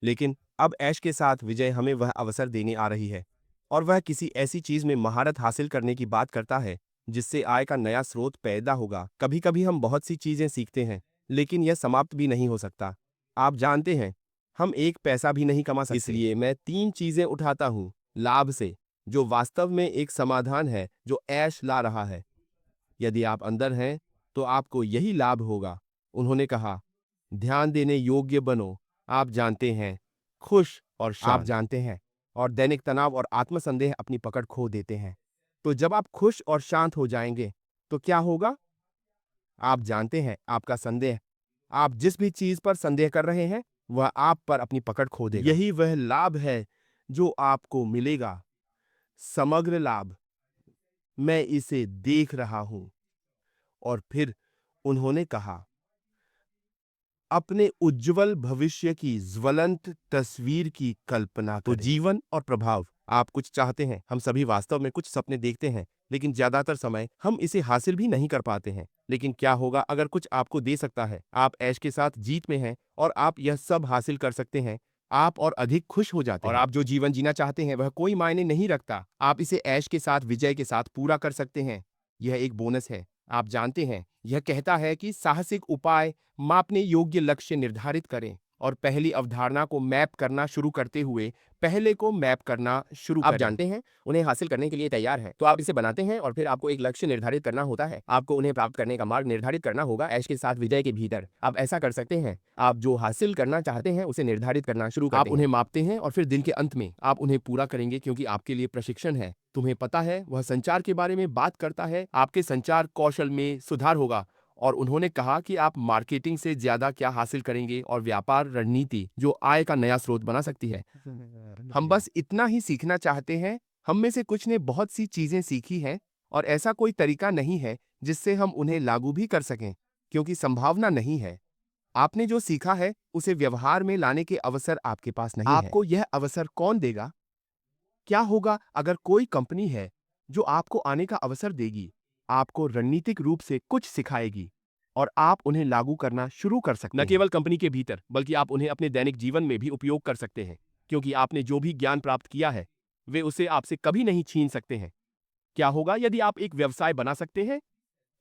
लेकिन अब ऐश के साथ विजय हमें वह अवसर देने आ रही है और वह किसी ऐसी चीज में महारत हासिल करने की बात करता है जिससे आय का नया स्रोत पैदा होगा। कभी कभी हम बहुत सी चीजें सीखते हैं, लेकिन यह समाप्त भी नहीं हो सकता। आप जानते हैं, हम एक पैसा भी नहीं कमा सकते। इसलिए मैं 3 चीजें उठाता हूँ लाभ से, जो वास्तव में एक समाधान है जो ऐश ला रहा है। यदि आप अंदर हैं, तो आपको यही लाभ होगा। उन्होंने कहा, ध्यान देने योग्य बनो। आप जानते हैं, खुश और शांत। आप जानते हैं, और दैनिक तनाव और आत्मसंदेह अपनी पकड़ खो देते हैं। तो जब आप खुश और शांत हो जाएंगे, तो क्या होगा? आप जानते हैं, आपका संदेह, आप जिस भी चीज पर संदेह कर रहे हैं, वह आप पर अपनी पकड़ खो देगा। यही वह लाभ है जो आपको मिलेगा, समग्र लाभ। मैं इसे देख रहा हूं। और फिर उन्होंने कहा, अपने उज्जवल भविष्य की ज्वलंत तस्वीर की कल्पना करें। तो जीवन और प्रभाव। आप कुछ चाहते हैं, हम सभी वास्तव में कुछ सपने देखते हैं, लेकिन ज्यादातर समय हम इसे हासिल भी नहीं कर पाते हैं। लेकिन क्या होगा अगर कुछ आपको दे सकता है? आप ऐश के साथ जीत में हैं और आप यह सब हासिल कर सकते हैं। आप और अधिक खुश हो जाते हैं। और आप जो जीवन जीना चाहते हैं वह कोई मायने नहीं रखता। आप इसे ऐश के साथ, विजय के साथ पूरा कर सकते हैं। यह एक बोनस है। आप जानते हैं, यह कहता है कि साहसिक उपाय, मापने योग्य लक्ष्य निर्धारित करें और पहली अवधारणा को मैप करना शुरू करते हुए पहले को मैप करना शुरू करें। आप जानते हैं, उन्हें हासिल करने के लिए तैयार है, तो आप इसे बनाते हैं और फिर आपको एक लक्ष्य निर्धारित करना होता है। आपको उन्हें प्राप्त करने का मार्ग निर्धारित करना होगा ऐश के साथ विजय के भीतर। आप ऐसा कर सकते हैं। आप जो हासिल करना चाहते हैं उसे निर्धारित करना शुरू करते हैं। आप उन्हें मापते हैं और फिर दिन के अंत में आप उन्हें पूरा करेंगे, क्योंकि आपके लिए प्रशिक्षण है। तुम्हें पता है, वह संचार के बारे में बात करता है। आपके संचार कौशल में सुधार होगा। और उन्होंने कहा कि आप मार्केटिंग से ज्यादा क्या हासिल करेंगे और व्यापार रणनीति जो आय का नया स्रोत बना सकती है। हम बस इतना ही सीखना चाहते हैं। हम में से कुछ ने बहुत सी चीजें सीखी हैं और ऐसा कोई तरीका नहीं है जिससे हम उन्हें लागू भी कर सकें, क्योंकि संभावना नहीं है। आपने जो सीखा है उसे व्यवहार में लाने के अवसर आपके पास नहीं है। आपको यह अवसर कौन देगा? क्या होगा अगर कोई कंपनी है जो आपको आने का अवसर देगी, आपको रणनीतिक रूप से कुछ सिखाएगी और आप उन्हें लागू करना शुरू कर सकते हैं? न केवल कंपनी के भीतर, बल्कि आप उन्हें अपने दैनिक जीवन में भी उपयोग कर सकते हैं, क्योंकि आपने जो भी ज्ञान प्राप्त किया है, वे उसे आपसे कभी नहीं छीन सकते हैं। क्या होगा यदि आप एक व्यवसाय बना सकते हैं?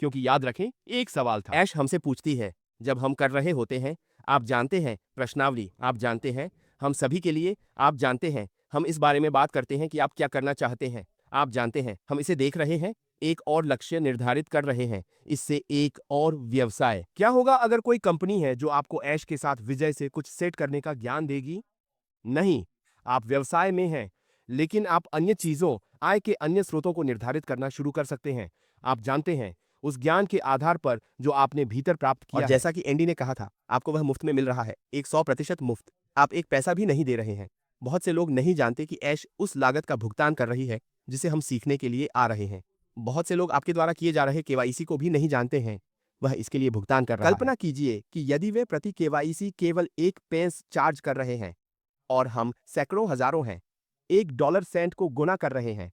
क्योंकि याद रखें, एक सवाल था। ऐश हमसे पूछती है, जब हम कर रहे होते हैं, आप जानते हैं, प्रश्नावली, आप जानते हैं, हम सभी के लिए, आप जानते हैं, हम इस बारे में बात करते हैं कि आप क्या करना चाहते हैं। आप जानते हैं, हम इसे देख रहे हैं, एक और लक्ष्य निर्धारित कर रहे हैं, इससे एक और व्यवसाय। क्या होगा अगर कोई कंपनी है जो आपको ऐश के साथ विजय से कुछ सेट करने का ज्ञान देगी? नहीं, आप व्यवसाय में हैं, लेकिन आप अन्य चीजों, आय के अन्य स्रोतों को निर्धारित करना शुरू कर सकते हैं। आप जानते हैं, उस ज्ञान के आधार पर जो आपने भीतर प्राप्त किया है। जैसा कि एंडी ने कहा था, आपको वह मुफ्त में मिल रहा है, एक 100% मुफ्त। आप एक पैसा भी नहीं दे रहे हैं। बहुत से लोग नहीं जानते कि ऐश उस लागत का भुगतान कर रही है जिसे हम सीखने के लिए आ रहे हैं। बहुत से लोग आपके द्वारा किए जा रहे केवाईसी को भी नहीं जानते हैं, वह इसके लिए भुगतान कर रहा है। कल्पना कीजिए कि यदि वे प्रति केवाईसी केवल 1 पेंस चार्ज कर रहे हैं और हम सैकड़ों हजारों हैं, $1 सेंट को गुना कर रहे हैं।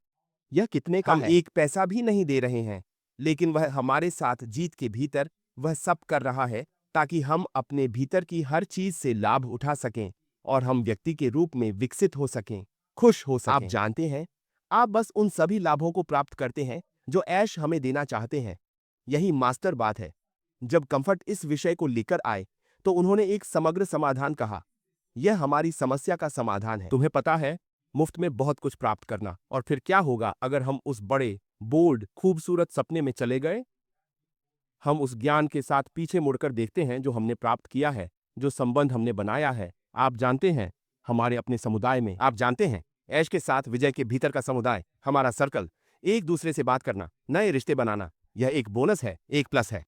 यह कितने का है? हम एक पैसा भी नहीं दे रहे हैं, लेकिन वह हमारे साथ जीत के भीतर वह सब कर रहा है ताकि हम अपने भीतर की हर चीज से लाभ उठा सकें और हम व्यक्ति के रूप में विकसित हो सकें, खुश हो सकें। आप जानते हैं, आप बस उन सभी लाभों को प्राप्त करते हैं जो ऐश हमें देना चाहते हैं। यही मास्टर बात है। जब कंफर्ट इस विषय को लेकर आए, तो उन्होंने एक समग्र समाधान कहा। यह हमारी समस्या का समाधान है। तुम्हें पता है, मुफ्त में बहुत कुछ प्राप्त करना। और फिर क्या होगा अगर हम उस बड़े, बोल्ड, खूबसूरत सपने में चले गए? हम उस ज्ञान के साथ पीछे मुड़कर देखते हैं जो हमने प्राप्त किया है, जो संबंध हमने बनाया है। आप जानते हैं, हमारे अपने समुदाय में। आप जानते हैं, ऐश के साथ विजय के भीतर का समुदाय, हमारा सर्कल, एक दूसरे से बात करना, नए रिश्ते बनाना, यह एक बोनस है, एक प्लस है।